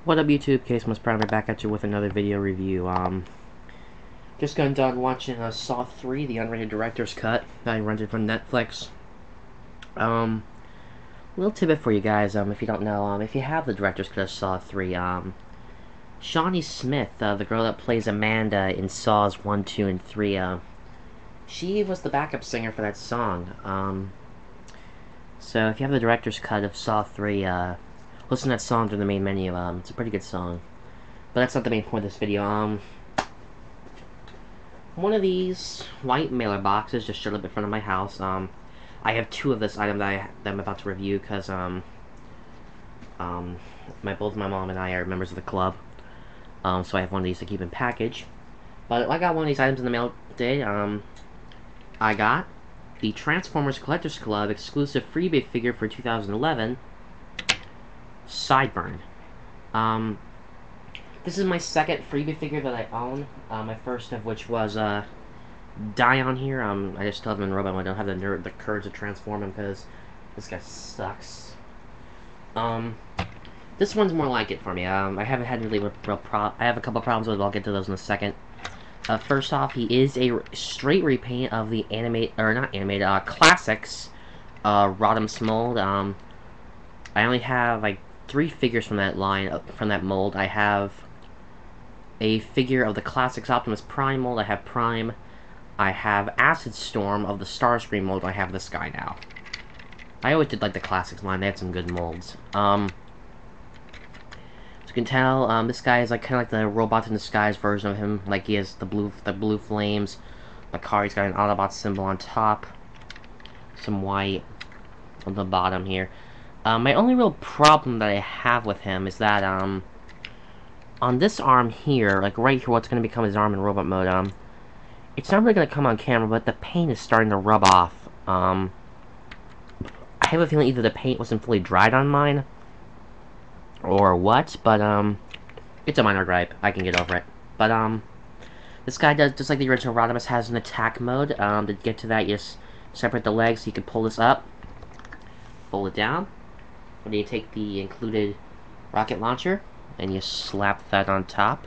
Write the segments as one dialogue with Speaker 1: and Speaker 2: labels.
Speaker 1: What up, YouTube? Case must probably back at you with another video review. Just got done watching Saw 3, the unrated director's cut that I rented from Netflix. Little tidbit for you guys, if you don't know, if you have the director's cut of Saw 3, Shawnee Smith, the girl that plays Amanda in Saws 1, 2, and 3, she was the backup singer for that song. So if you have the director's cut of Saw 3, listen to that song through the main menu. It's a pretty good song. But that's not the main point of this video. One of these white mailer boxes just showed up in front of my house. I have two of this item that I'm about to review because both my mom and I are members of the club. So I have one of these to keep in package. But I got one of these items in the mail today. I got the Transformers Collectors Club exclusive Freebie figure for 2011, Sideburn. This is my second Freebie figure that I own. My first of which was Dion here. I just still have him in robot mode. I don't have the courage to transform him because this guy sucks. This one's more like it for me. I haven't had really I have a couple problems with it, but I'll get to those in a second. First off, he is a straight repaint of the classics, Rodimus mold. I only have like 3 figures from that line, from that mold. I have a figure of the classics Optimus Prime mold. I have Prime. I have Acid Storm of the Starscream mold. I have this guy now. I always did like the classics line. They had some good molds. As you can tell, this guy is like kind of like the Robots in Disguise version of him. Like he has the blue flames. The car, he's got an Autobot symbol on top. Some white on the bottom here. My only real problem that I have with him is that, on this arm here, like right here, what's going to become his arm in robot mode, it's not really going to come on camera, but the paint is starting to rub off. I have a feeling either the paint wasn't fully dried on mine, or what, but, it's a minor gripe. I can get over it. But, this guy does, just like the original Rodimus, has an attack mode. To get to that, you just separate the legs so you can pull this up, fold it down. When you take the included rocket launcher and you slap that on top,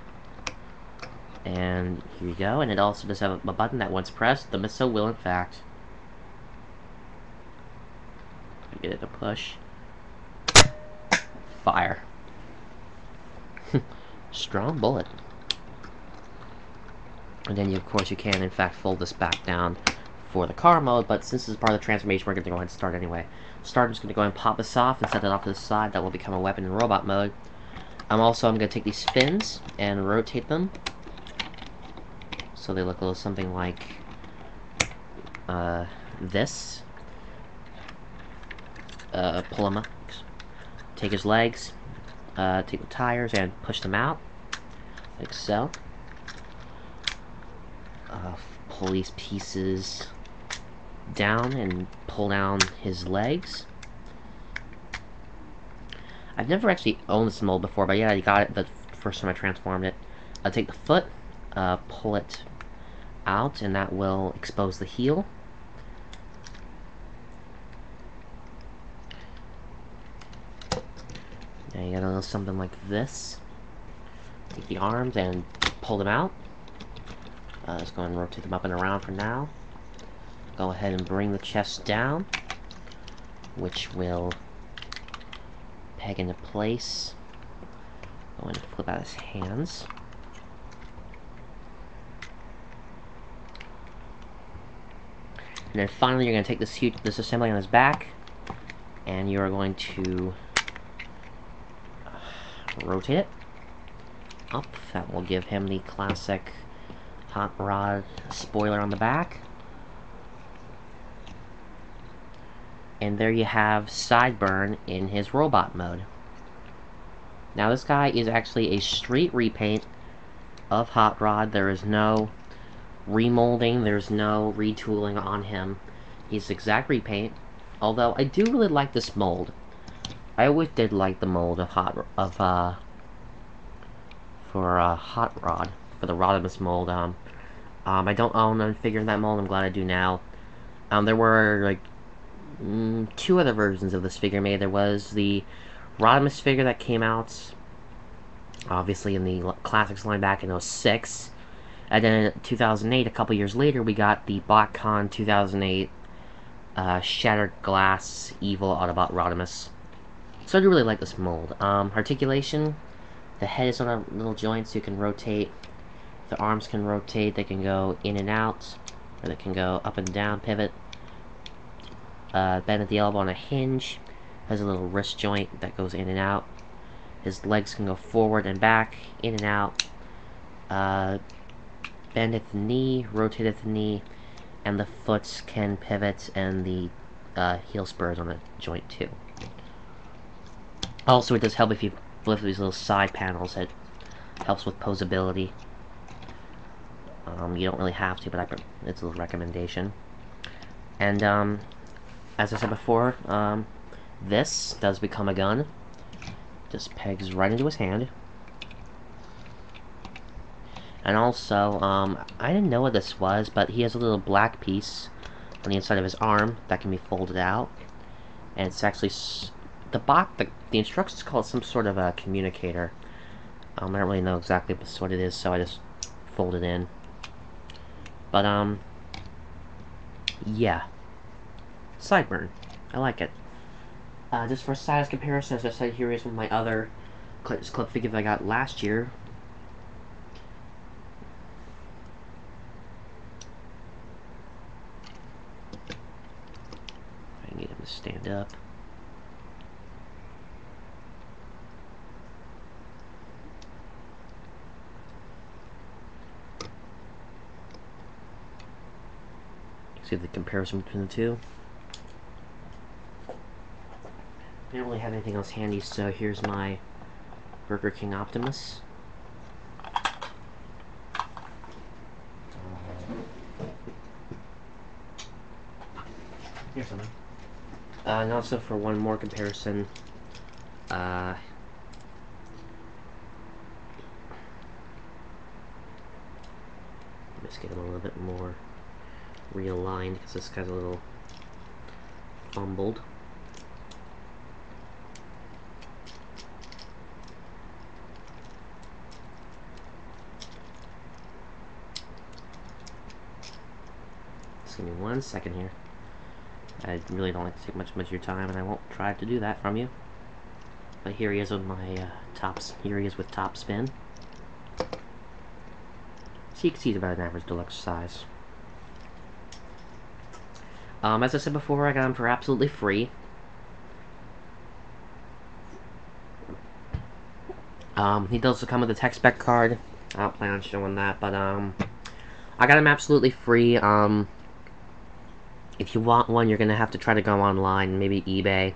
Speaker 1: and here you go. And it also does have a button that, once pressed, the missile will in fact get it to push, fire. Strong bullet. And then of course you can in fact fold this back down for the car mode, but since this is part of the transformation, we're going to go ahead and start anyway. I'm just going to go ahead and pop this off and set it off to the side. That will become a weapon in robot mode. I'm going to take these fins and rotate them so they look a little something like this. Pull him up. Take his legs, take the tires and push them out, like so. Pull these pieces down and pull down his legs. I've never actually owned this mold before, but yeah, I got it the first time I transformed it. I'll take the foot, pull it out, and that will expose the heel. Now you got a little something like this. Take the arms and pull them out. Let's go and rotate them up and around for now. Go ahead and bring the chest down, which will peg into place. Go ahead and flip out his hands. And then finally you're going to take this assembly on his back, and you are going to rotate it up. That will give him the classic hot rod spoiler on the back. And there you have Sideburn in his robot mode. Now this guy is actually a straight repaint of Hot Rod. There is no remolding, there's no retooling on him. He's exact repaint. Although I do really like this mold. I always did like the mold of Hot Rod, for the Rodimus mold. I don't own a figure in that mold. I'm glad I do now. There were like 2 other versions of this figure made. There was the Rodimus figure that came out obviously in the Classics line back in 06. And then in 2008, a couple years later, we got the BotCon 2008 Shattered Glass Evil Autobot Rodimus. So I do really like this mold. Articulation, the head is on a little joint so you can rotate. The arms can rotate, they can go in and out, or they can go up and down, pivot. Bend at the elbow on a hinge, has a little wrist joint that goes in and out. His legs can go forward and back, in and out. Bend at the knee, rotate at the knee, and the foot can pivot, and the heel spurs on the joint too. Also, it does help if you lift these little side panels. It helps with posability. You don't really have to, but it's a little recommendation. And as I said before, this does become a gun. Just pegs right into his hand. And also, I didn't know what this was, but he has a little black piece on the inside of his arm that can be folded out. And it's actually, the instructions call it some sort of a communicator. I don't really know exactly what it is, so I just fold it in. But, yeah. Sideburn. I like it. Just for size comparison, as I said, here is one of my other club figure that I got last year. I need him to stand up. See the comparison between the two. I don't really have anything else handy, so here's my Burger King Optimus. Here's something. And also for one more comparison, let's get him a little bit more realigned because this guy's a little fumbled. Just give me 1 second here. I really don't like to take much of your time, and I won't try to do that from you. But here he is with my here he is with top spin. So you can see he's about an average deluxe size. As I said before, I got him for absolutely free. He does come with a tech spec card. I don't plan on showing that, but I got him absolutely free. If you want one, you're gonna have to try to go online, maybe eBay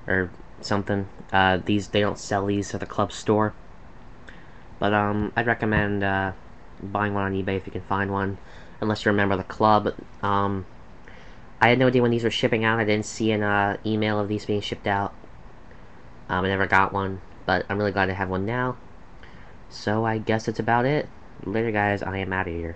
Speaker 1: or something. They don't sell these at the club store, but I'd recommend buying one on eBay if you can find one, unless you're a member of the club. I had no idea when these were shipping out. I didn't see an email of these being shipped out. I never got one, but I'm really glad to have one now. So I guess that's about it. Later, guys. I am out of here.